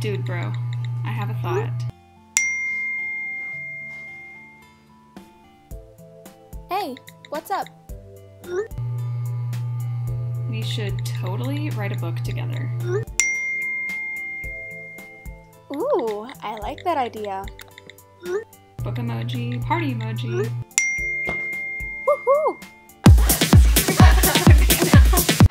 Dude, bro, I have a thought. Hey, what's up? We should totally write a book together. Ooh, I like that idea. Book emoji, party emoji. Woohoo!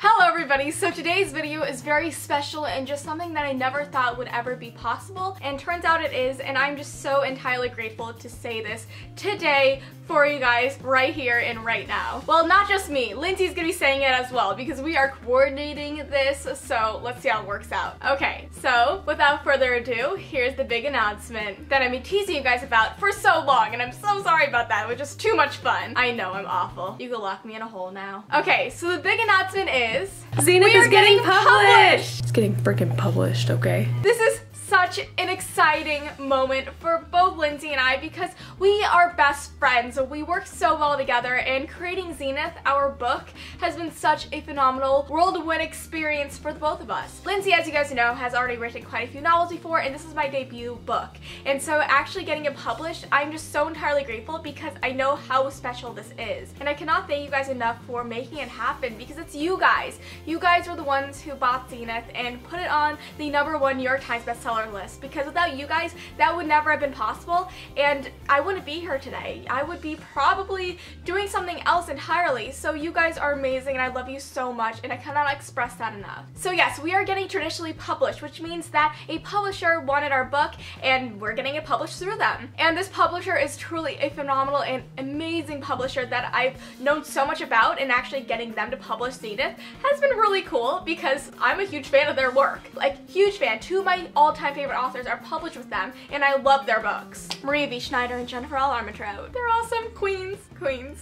Hello everybody, so today's video is very special and just something that I never thought would ever be possible, and turns out it is, and I'm just so entirely grateful to say this today for you guys right here and right now. Well, not just me, Lindsay's gonna be saying it as well because we are coordinating this, so let's see how it works out. Okay, so without further ado, here's the big announcement that I've been teasing you guys about for so long, and I'm so sorry about that. It was just too much fun. I know, I'm awful. You can lock me in a hole now. Okay, so the big announcement is Zenith is getting published! It's getting freaking published, okay? This is such an exciting moment for both Lindsay and I because we are best friends. We work so well together, and creating Zenith, our book, has been such a phenomenal whirlwind experience for the both of us. Lindsay, as you guys know, has already written quite a few novels before, and this is my debut book. And so actually getting it published, I'm just so entirely grateful because I know how special this is. And I cannot thank you guys enough for making it happen because it's you guys. You guys are the ones who bought Zenith and put it on the #1 New York Times bestseller list, because without you guys that would never have been possible, and I wouldn't be here today. I would be probably doing something else entirely. So you guys are amazing and I love you so much, and I cannot express that enough. So yes, we are getting traditionally published, which means that a publisher wanted our book and we're getting it published through them. And this publisher is truly a phenomenal and amazing publisher that I've known so much about, and actually getting them to publish Zenith has been really cool because I'm a huge fan of their work. Like, huge fan. Two of my all-time favorite authors are published with them, and I love their books. Maria V. Schneider and Jennifer L. Armentrout. They're awesome. Queens.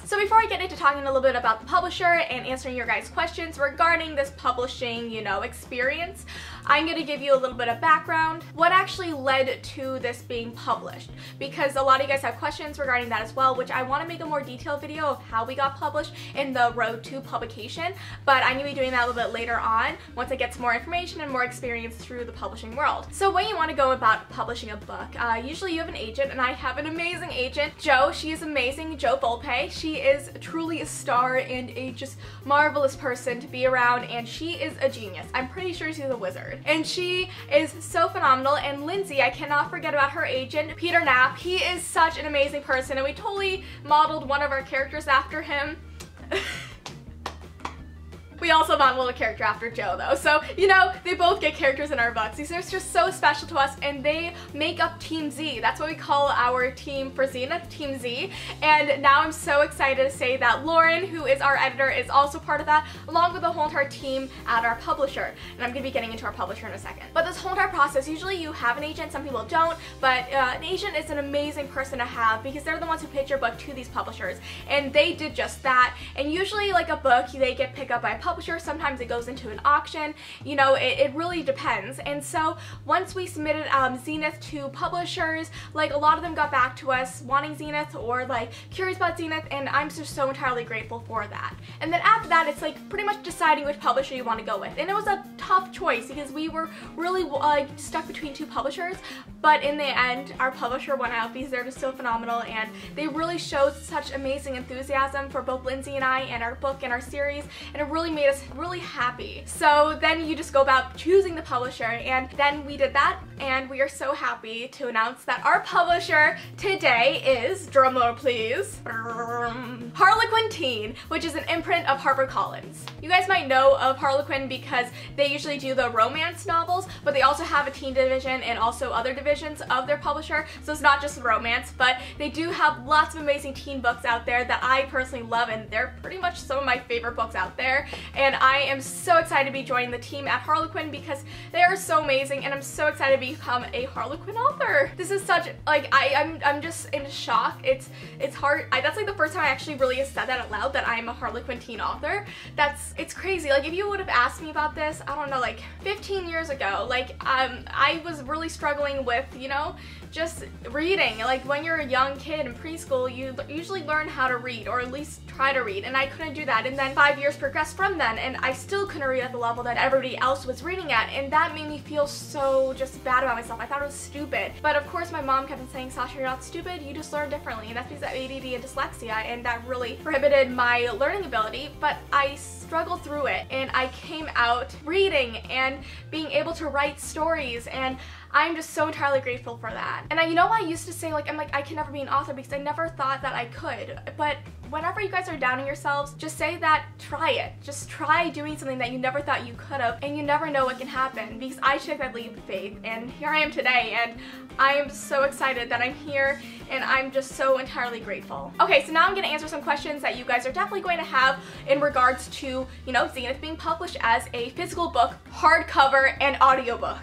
So before I get into talking a little bit about the publisher and answering your guys' questions regarding this publishing, experience, I'm going to give you a little bit of background. What actually led to this being published? Because a lot of you guys have questions regarding that as well, which I want to make a more detailed video of how we got published in the road to publication, but I'm going to be doing that a little bit later on once I get some more information and more experience through the publishing world. So when you want to go about publishing a book, usually you have an agent, and I have an amazing agent, Jo. She is amazing, Jo Volpe. She is truly a star and a just marvelous person to be around, and she is a genius. I'm pretty sure she's a wizard. And she is so phenomenal. And Lindsay, I cannot forget about her agent, Peter Knapp. He is such an amazing person, and we totally modeled one of our characters after him. We also modeled a character after Jo, though, so, they both get characters in our books. These are just so special to us, and they make up Team Z. That's what we call our team for Zenith, Team Z, and now I'm so excited to say that Lauren, who is our editor, is also part of that, along with the whole entire team at our publisher, and I'm going to be getting into our publisher in a second. But this whole entire process, usually you have an agent, some people don't, but an agent is an amazing person to have because they're the ones who pitch your book to these publishers, and they did just that. And usually, like a book, they get picked up by a publisher, sometimes it goes into an auction, it really depends. And so once we submitted Zenith to publishers, like a lot of them got back to us wanting Zenith or like curious about Zenith, and I'm just so entirely grateful for that. And then after that, it's like pretty much deciding which publisher you want to go with. And it was a tough choice because we were really stuck between two publishers, but in the end our publisher won out because they're just so phenomenal, and they really showed such amazing enthusiasm for both Lindsay and I and our book and our series, and it really made us really happy. So then you just go about choosing the publisher, and then we did that, and we are so happy to announce that our publisher today is, drumroll please, Harlequin Teen, which is an imprint of HarperCollins. You guys might know of Harlequin because they usually do the romance novels, but they also have a teen division and also other divisions of their publisher, so it's not just romance, but they do have lots of amazing teen books out there that I personally love, and they're pretty much some of my favorite books out there, and I am so excited to be joining the team at Harlequin because they are so amazing, and I'm so excited to become a Harlequin author. This is such, like, I'm just in shock. It's hard. That's like the first time I actually really said that out loud, that I'm a Harlequin teen author. It's crazy. Like, if you would have asked me about this, I don't know, like 15 years ago, like, I was really struggling with, just reading. Like, when you're a young kid in preschool, you usually learn how to read, or at least try to read, and I couldn't do that. And then 5 years progressed from then, and I still couldn't read at the level that everybody else was reading at, and that made me feel so just bad about myself. I thought it was stupid. But of course my mom kept on saying, Sasha, you're not stupid, you just learn differently, and that's because of ADD and dyslexia, and that really prohibited my learning ability, but I struggled through it, and I came out reading and being able to write stories, and I'm just so entirely grateful for that. And you know what I used to say, I'm like, I can never be an author because I never thought that I could. But whenever you guys are downing yourselves, just say that, try it. Just try doing something that you never thought you could have, and you never know what can happen, because I took that leap of faith, and here I am today, and I am so excited that I'm here, and I'm just so entirely grateful. Okay, so now I'm gonna answer some questions that you guys are definitely going to have in regards to, you know, Zenith being published as a physical book, hardcover, and audiobook.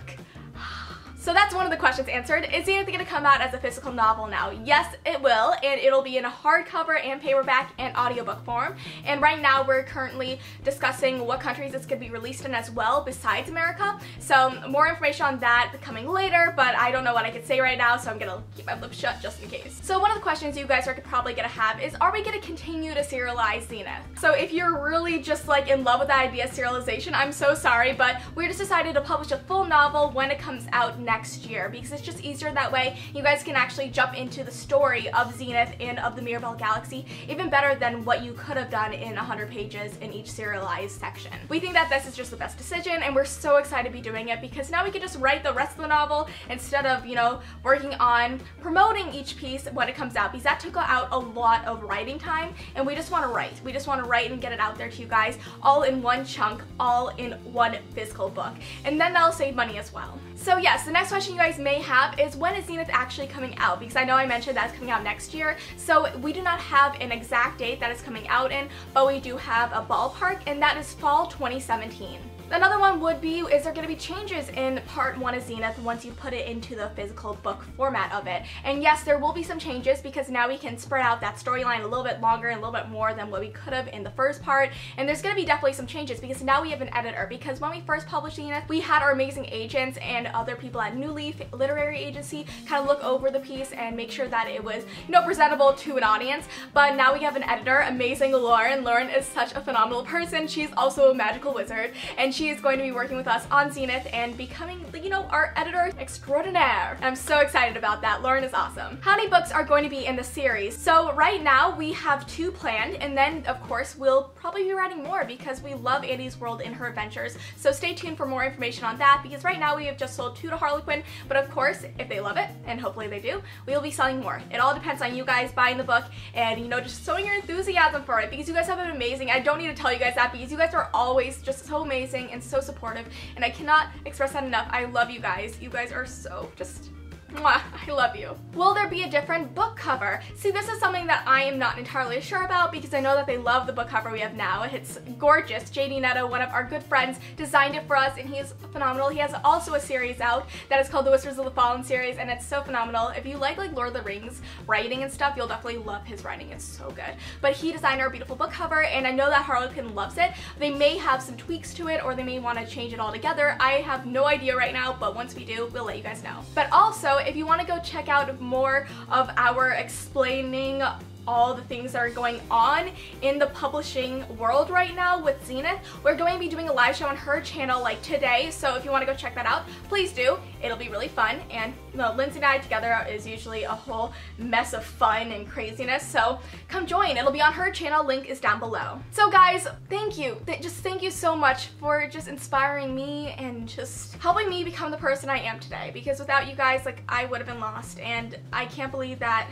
So that's one of the questions answered. Is Zenith going to come out as a physical novel now? Yes, it will, and it'll be in a hardcover and paperback and audiobook form. And right now we're currently discussing what countries it's going to be released in as well besides America. So more information on that coming later, but I don't know what I can say right now, so I'm going to keep my lips shut just in case. So one of the questions you guys are probably going to have is, are we going to continue to serialize Zenith? So if you're really just like in love with the idea of serialization, I'm so sorry, but we just decided to publish a full novel when it comes out next year, because it's just easier that way. You guys can actually jump into the story of Zenith and of the Mirabelle Galaxy even better than what you could have done in 100 pages in each serialized section. We think that this is just the best decision, and we're so excited to be doing it because now we can just write the rest of the novel instead of, you know, working on promoting each piece when it comes out, because that took out a lot of writing time, and we just want to write. We just want to write and get it out there to you guys all in one chunk, all in one physical book, and then that'll save money as well. So yes, the next question you guys may have is, when is Zenith actually coming out? Because I know I mentioned that's coming out next year, so we do not have an exact date that it's coming out in, but we do have a ballpark, and that is fall 2017. Another one would be, is there going to be changes in part 1 of Zenith once you put it into the physical book format of it? And yes, there will be some changes, because now we can spread out that storyline a little bit longer and a little bit more than what we could have in the first part. And there's going to be definitely some changes, because now we have an editor, because when we first published Zenith, we had our amazing agents and other people at New Leaf Literary Agency kind of look over the piece and make sure that it was, you know, presentable to an audience. But now we have an editor, amazing Lauren. Lauren is such a phenomenal person. She's also a magical wizard, and she is going to be working with us on Zenith and becoming, you know, our editor extraordinaire. I'm so excited about that. Lauren is awesome. How many books are going to be in the series? So right now we have 2 planned, and then of course we'll probably be writing more because we love Andy's world and her adventures. So stay tuned for more information on that, because right now we have just sold 2 to Harlequin, but of course if they love it, and hopefully they do, we will be selling more. It all depends on you guys buying the book and, you know, just showing your enthusiasm for it, because you guys have been amazing. I don't need to tell you guys that, because you guys are always just so amazing and so supportive, and I cannot express that enough. I love you guys. You guys are so just mwah, I love you. Will there be a different book cover? See, this is something that I am not entirely sure about, because I know that they love the book cover we have now. It's gorgeous. JD Netto, one of our good friends, designed it for us, and he is phenomenal. He has also a series out that is called the Whispers of the Fallen series, and it's so phenomenal. If you like Lord of the Rings writing and stuff, you'll definitely love his writing. It's so good. But he designed our beautiful book cover, and I know that Harlequin loves it. They may have some tweaks to it, or they may want to change it all together. I have no idea right now, but once we do, we'll let you guys know. But also, if you want to go check out more of our explaining all the things that are going on in the publishing world right now with Zenith, we're going to be doing a live show on her channel like today, so if you want to go check that out, please do. It'll be really fun, and you know, Lindsay and I together is usually a whole mess of fun and craziness, so come join. It'll be on her channel, link is down below. So guys, thank you. Just thank you so much for just inspiring me and just helping me become the person I am today, because without you guys, like, I would have been lost, and I can't believe that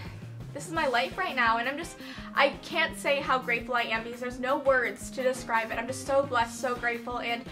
this is my life right now, and I can't say how grateful I am, because there's no words to describe it. I'm just so blessed, so grateful, and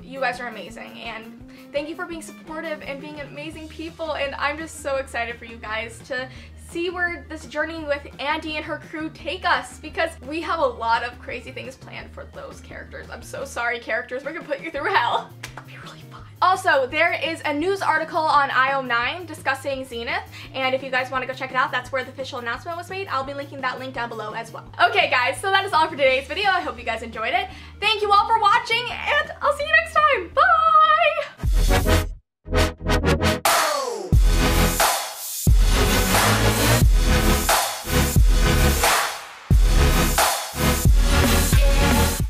you guys are amazing, and thank you for being supportive and being amazing people, and I'm just so excited for you guys to see where this journey with Andy and her crew take us, because we have a lot of crazy things planned for those characters. I'm so sorry, characters. We're gonna put you through hell. It'll be really fun. Also, there is a news article on IO9 discussing Zenith, and if you guys want to go check it out, that's where the official announcement was made. I'll be linking that link down below as well. Okay guys, so that is all for today's video. I hope you guys enjoyed it. Thank you all for watching, and I'll see you next time. Bye!